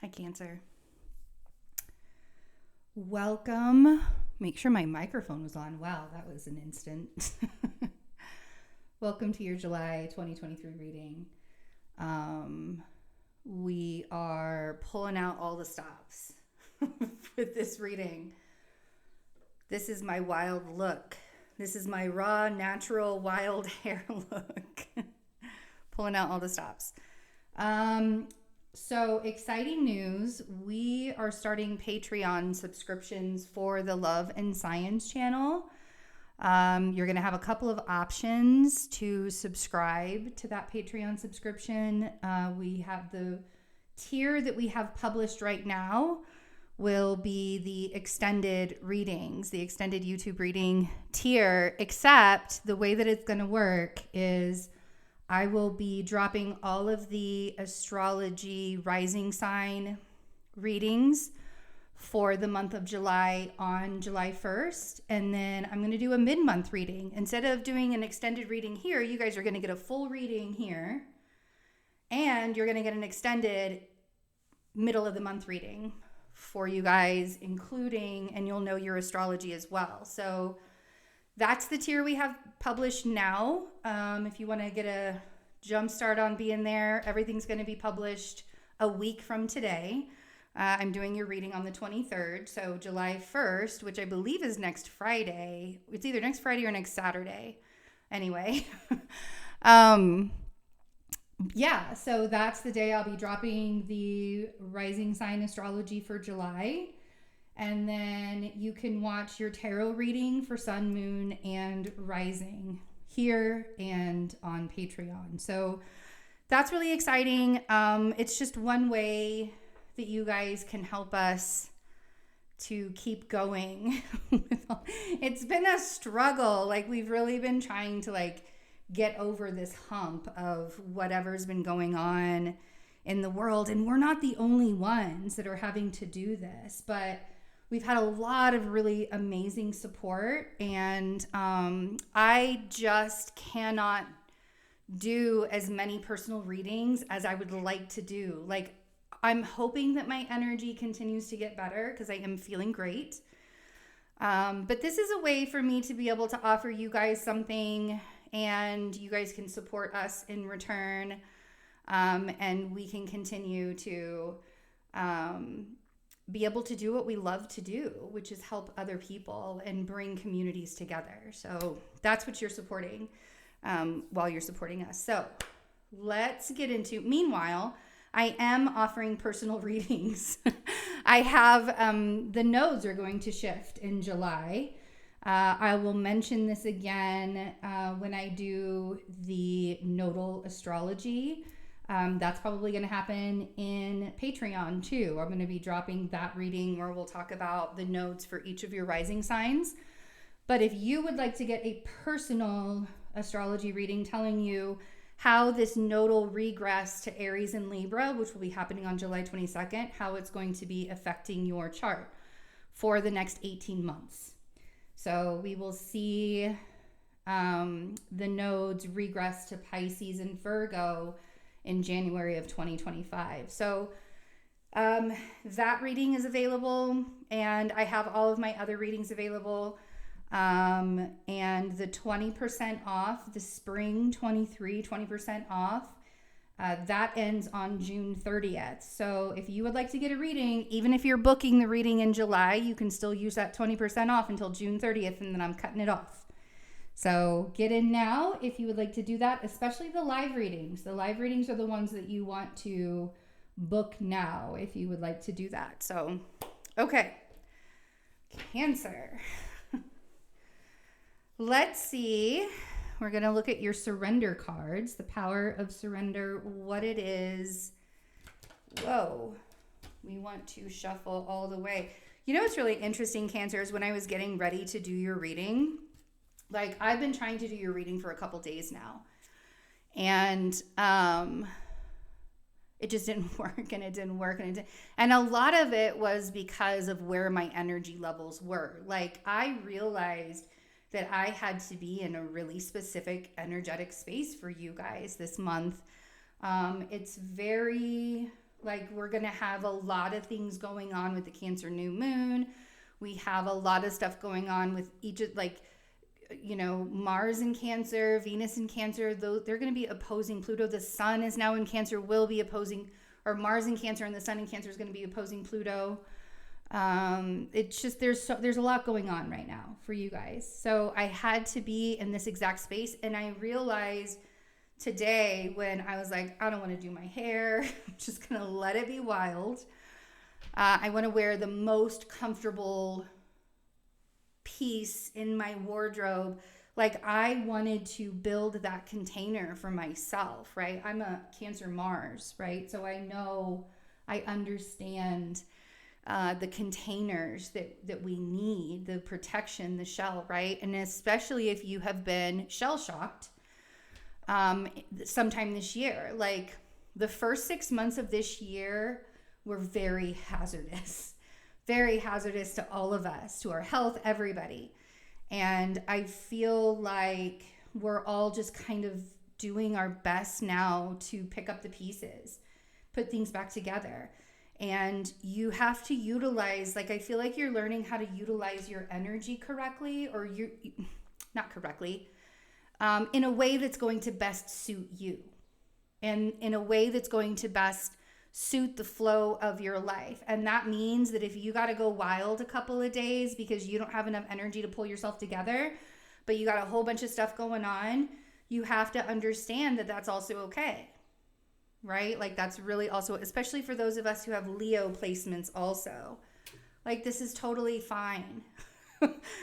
Hi, Cancer. Welcome. Make sure my microphone was on. Wow, that was an instant. Welcome to your July 2023 reading. We are pulling out all the stops with this reading. This is my wild look. This is my raw, natural, wild hair look. Pulling out all the stops. So exciting news. We are starting Patreon subscriptions for the Love and Science channel. You're going to have a couple of options to subscribe to that Patreon subscription. We have the tier that we have published right now will be the extended readings, the extended YouTube reading tier, except the way that it's going to work is I will be dropping all of the astrology rising sign readings for the month of July on July 1st. And then I'm going to do a mid-month reading. Instead of doing an extended reading here, you guys are going to get a full reading here. And you're going to get an extended middle of the month reading for you guys, including, and you'll know your astrology as well. So that's the tier we have published now. If you want to get a jump start on being there, everything's going to be published a week from today. I'm doing your reading on the 23rd, so July 1st, which I believe is next Friday. It's either next Friday or next Saturday. Anyway, yeah, so that's the day I'll be dropping the rising sign astrology for July. And then you can watch your tarot reading for sun, moon, and rising here and on Patreon. So that's really exciting. It's just one way that you guys can help us to keep going. It's been a struggle. Like, we've really been trying to get over this hump of whatever's been going on in the world. And we're not the only ones that are having to do this, but we've had a lot of really amazing support, and I just cannot do as many personal readings as I would like to do. I'm hoping that my energy continues to get better because I am feeling great. But this is a way for me to be able to offer you guys something, and you guys can support us in return, and we can continue to be able to do what we love to do, which is help other people and bring communities together. So that's what you're supporting while you're supporting us. So let's get into, meanwhile, I am offering personal readings. I have, the nodes are going to shift in July. I will mention this again when I do the nodal astrology. That's probably going to happen in Patreon too. I'm going to be dropping that reading where we'll talk about the nodes for each of your rising signs. But if you would like to get a personal astrology reading telling you how this nodal regress to Aries and Libra, which will be happening on July 22nd, how it's going to be affecting your chart for the next 18 months. So we will see the nodes regress to Pisces and Virgo in January of 2025. So that reading is available, and I have all of my other readings available. And the 20% off, the spring 23, 20% off, that ends on June 30th. So if you would like to get a reading, even if you're booking the reading in July, you can still use that 20% off until June 30th, and then I'm cutting it off. So get in now if you would like to do that, especially the live readings. The live readings are the ones that you want to book now if you would like to do that. So, okay. Cancer. Let's see. We're going to look at your surrender cards, the power of surrender, what it is. Whoa. We want to shuffle all the way. You know what's really interesting, Cancer, is when I was getting ready to do your reading, I've been trying to do your reading for a couple days now, and it just didn't work, and it didn't work, and a lot of it was because of where my energy levels were. I realized that I had to be in a really specific energetic space for you guys this month. It's very Like, we're going to have a lot of things going on with the Cancer new moon. We have a lot of stuff going on with each of, like, you know, Mars in Cancer, Venus in Cancer. They're going to be opposing Pluto. The sun is now in Cancer, will be opposing, or Mars in Cancer and the sun in Cancer is going to be opposing Pluto. It's just, there's a lot going on right now for you guys. So I had to be in this exact space. And I realized today when I was like, I don't want to do my hair. I'm just going to let it be wild. I want to wear the most comfortable piece in my wardrobe. Like, I wanted to build that container for myself, right? I'm a Cancer Mars, right? So I understand the containers that we need, the protection, the shell, right? And especially if you have been shell shocked sometime this year. Like, the first 6 months of this year were very hazardous to all of us, to our health, everybody. And I feel like we're all just kind of doing our best now to pick up the pieces, put things back together. And you have to utilize, like, I feel like you're learning how to utilize your energy correctly, or not correctly, in a way that's going to best suit you, and in a way that's going to best suit the flow of your life. And that means that if you got to go wild a couple of days because you don't have enough energy to pull yourself together, but you got a whole bunch of stuff going on, you have to understand that that's also okay, right? Like, that's really also, especially for those of us who have Leo placements also, like, this is totally fine.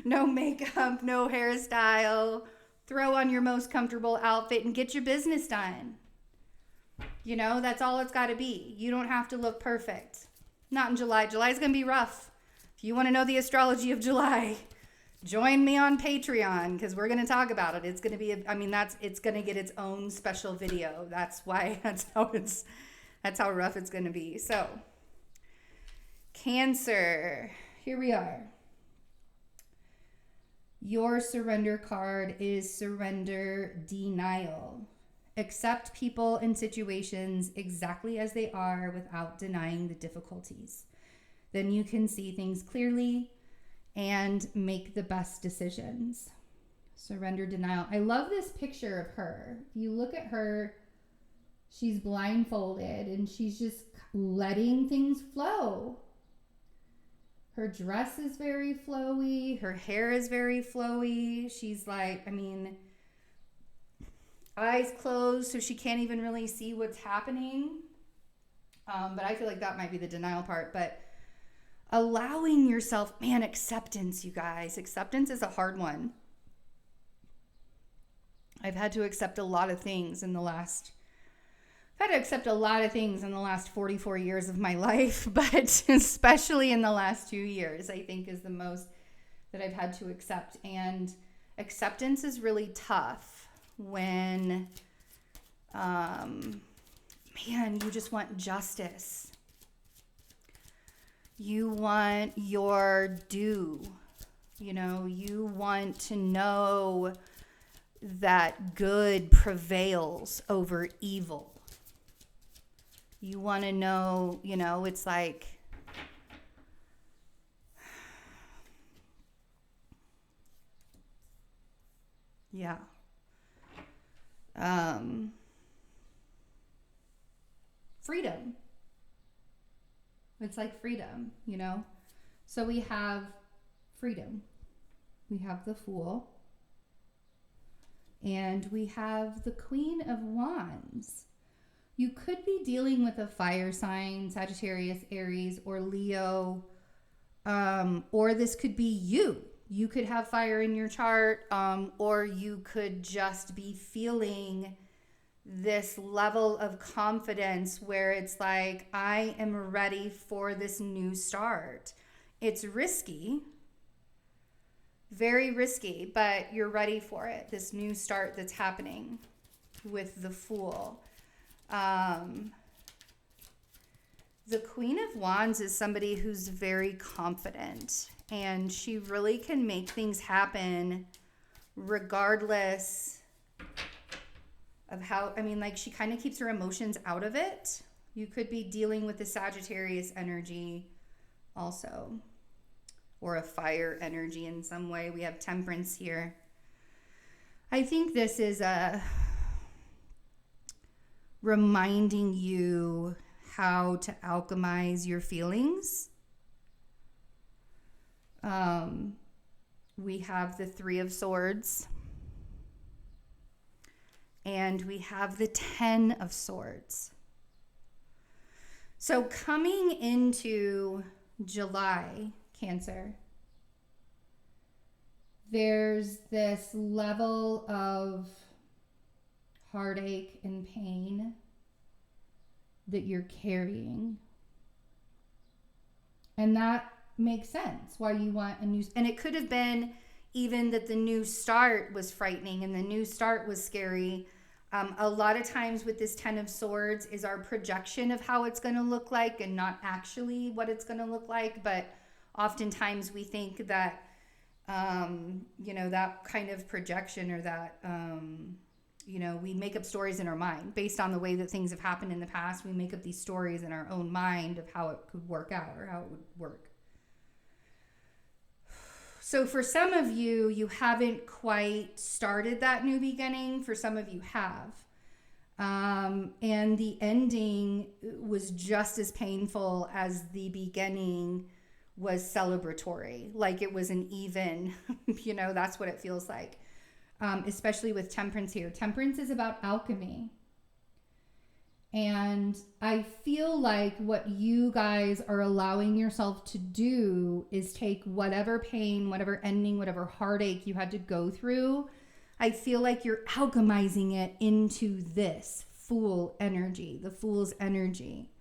No makeup, no hairstyle, throw on your most comfortable outfit and get your business done. You know, that's all it's got to be. You don't have to look perfect. Not in July. July's going to be rough. If you want to know the astrology of July, join me on Patreon, because we're going to talk about it. It's going to be, it's going to get its own special video. That's how rough it's going to be. So, Cancer, here we are. Your surrender card is surrender denial. Accept people and situations exactly as they are without denying the difficulties. Then you can see things clearly and make the best decisions. Surrender denial. I love this picture of her. If you look at her, she's blindfolded and she's just letting things flow. Her dress is very flowy. Her hair is very flowy. She's like, eyes closed so she can't even really see what's happening. But I feel like that might be the denial part. But allowing yourself, acceptance, you guys. Acceptance is a hard one. I've had to accept a lot of things in the last 44 years of my life, but especially in the last 2 years, I think is the most that I've had to accept. And acceptance is really tough when, you just want justice. You want your due. You want to know that good prevails over evil. You want to know, it's like, yeah. Freedom. It's like freedom, So we have freedom. We have the Fool. And we have the Queen of Wands. You could be dealing with a fire sign, Sagittarius, Aries, or Leo. Or this could be you. You could have fire in your chart, or you could just be feeling this level of confidence where it's like, I am ready for this new start. It's risky, very risky, but you're ready for it. This new start that's happening with the Fool. The Queen of Wands is somebody who's very confident, and she really can make things happen regardless of how, she kind of keeps her emotions out of it. You could be dealing with the Sagittarius energy also, or a fire energy in some way. We have Temperance here. I think this is reminding you how to alchemize your feelings. We have the Three of Swords. And we have the Ten of Swords. So coming into July, Cancer, there's this level of heartache and pain that you're carrying. And that makes sense why you want a new, and it could have been even that the new start was frightening and the new start was scary. A lot of times with this Ten of Swords is our projection of how it's going to look like and not actually what it's going to look like. But oftentimes we think that, that kind of projection or that, we make up stories in our mind based on the way that things have happened in the past. We make up these stories in our own mind of how it could work out or how it would work. So for some of you, you haven't quite started that new beginning. For some of you have. And the ending was just as painful as the beginning was celebratory. Like it was an even, that's what it feels like. Especially with Temperance here. Temperance is about alchemy. And I feel like what you guys are allowing yourself to do is take whatever pain, whatever ending, whatever heartache you had to go through. I feel like you're alchemizing it into this Fool energy, the Fool's energy.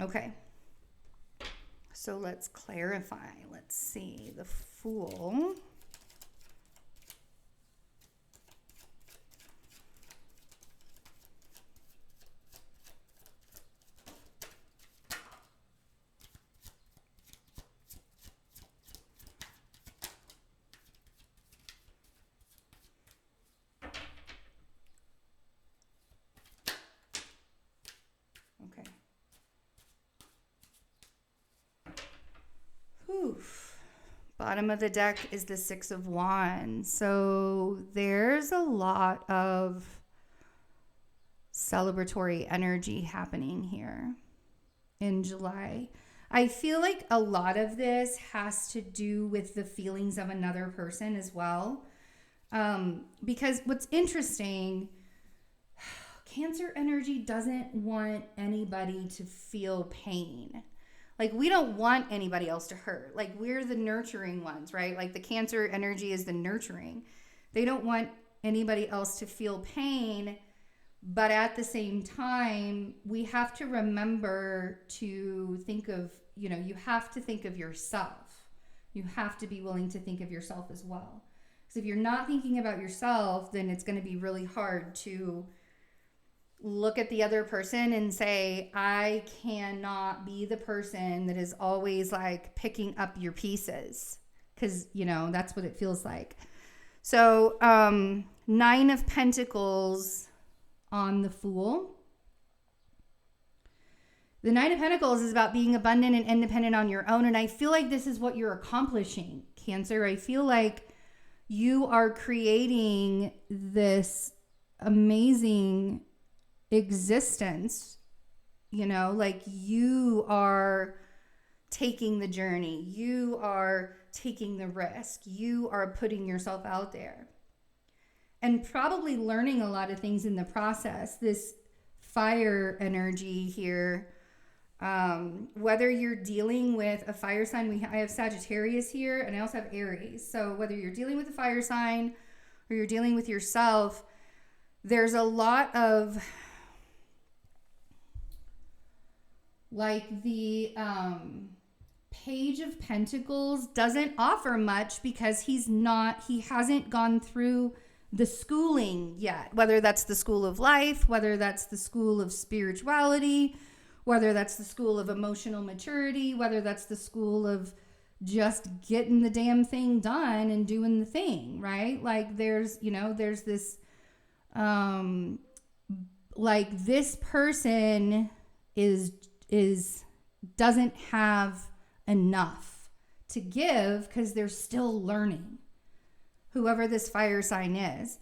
Okay. So let's clarify. Let's see. The Fool. Okay. Oof. Bottom of the deck is the Six of Wands. So there's a lot of celebratory energy happening here in July. I feel like a lot of this has to do with the feelings of another person as well. Because what's interesting, Cancer energy doesn't want anybody to feel pain. Like we don't want anybody else to hurt. Like we're the nurturing ones, right? Like the Cancer energy is the nurturing. They don't want anybody else to feel pain. But at the same time, we have to remember to think of, you have to think of yourself. You have to be willing to think of yourself as well. Because if you're not thinking about yourself, then it's going to be really hard to look at the other person and say, I cannot be the person that is always like picking up your pieces. Because, that's what it feels like. So, Nine of Pentacles on the Fool. The Nine of Pentacles is about being abundant and independent on your own. And I feel like this is what you're accomplishing, Cancer. I feel like you are creating this amazing existence, like you are taking the journey. You are taking the risk. You are putting yourself out there. And probably learning a lot of things in the process. This fire energy here, whether you're dealing with a fire sign, I have Sagittarius here, and I also have Aries. So whether you're dealing with a fire sign or you're dealing with yourself, there's a lot of like the Page of Pentacles doesn't offer much because he hasn't gone through the schooling yet, whether that's the school of life, whether that's the school of spirituality, whether that's the school of emotional maturity, whether that's the school of just getting the damn thing done and doing the thing, right? Like there's this like this person is doesn't have enough to give because they're still learning, whoever this fire sign is.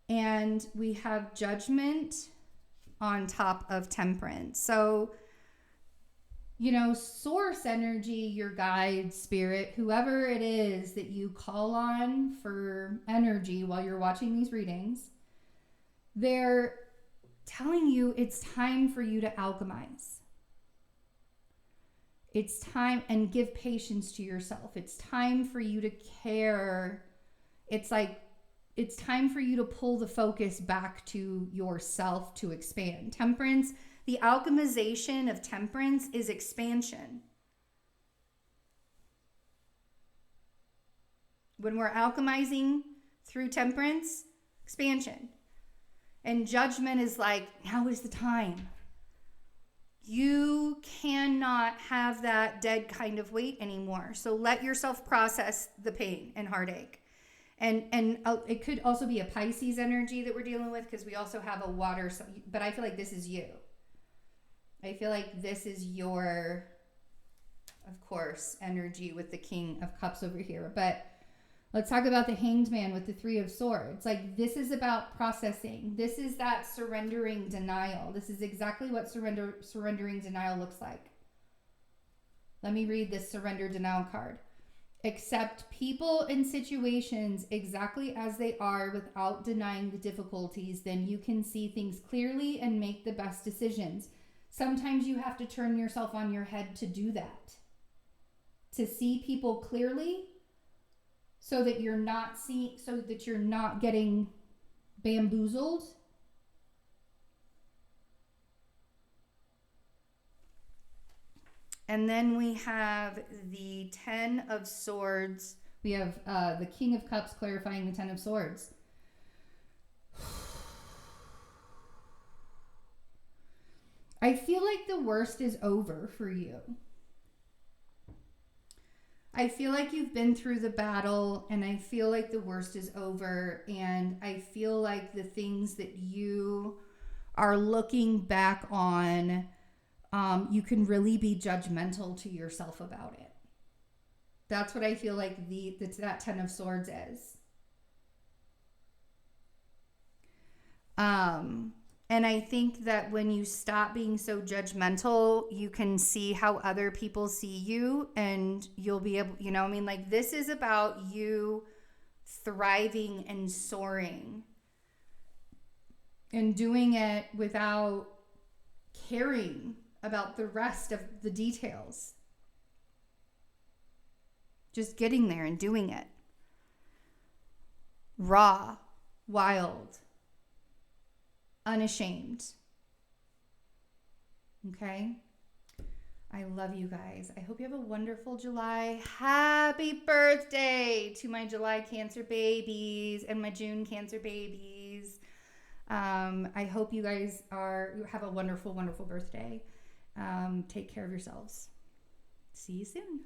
And we have Judgment on top of Temperance. So, you know, source energy, your guide, spirit, whoever it is that you call on for energy while you're watching these readings, they're telling you it's time for you to alchemize. It's time, and give patience to yourself. It's time for you to care. It's like, it's time for you to pull the focus back to yourself to expand. Temperance, the alchemization of Temperance is expansion. When we're alchemizing through Temperance, expansion. And Judgment is like, now is the time. You cannot have that dead kind of weight anymore. So let yourself process the pain and heartache. And it could also be a Pisces energy that we're dealing with, because we also have a water, but I feel like this is you. I feel like this is your, of course, energy with the King of Cups over here. But let's talk about the Hanged Man with the Three of Swords. Like, this is about processing. This is that surrendering denial. This is exactly what surrendering denial looks like. Let me read this surrender denial card. Accept people and situations exactly as they are without denying the difficulties. Then you can see things clearly and make the best decisions. Sometimes you have to turn yourself on your head to do that. To see people clearly, so that you're not getting bamboozled. And then we have the Ten of Swords. We have the King of Cups clarifying the Ten of Swords. I feel like the worst is over for you. I feel like you've been through the battle, and I feel like the worst is over, and I feel like the things that you are looking back on, you can really be judgmental to yourself about it. That's what I feel like that Ten of Swords is. And I think that when you stop being so judgmental, you can see how other people see you, and you'll be able, you know, I mean, like, this is about you thriving and soaring and doing it without caring about the rest of the details. Just getting there and doing it. Raw, wild, unashamed. Okay? I love you guys. I hope you have a wonderful July. Happy birthday to my July Cancer babies and my June Cancer babies. I hope you guys have a wonderful, wonderful birthday. Take care of yourselves. See you soon.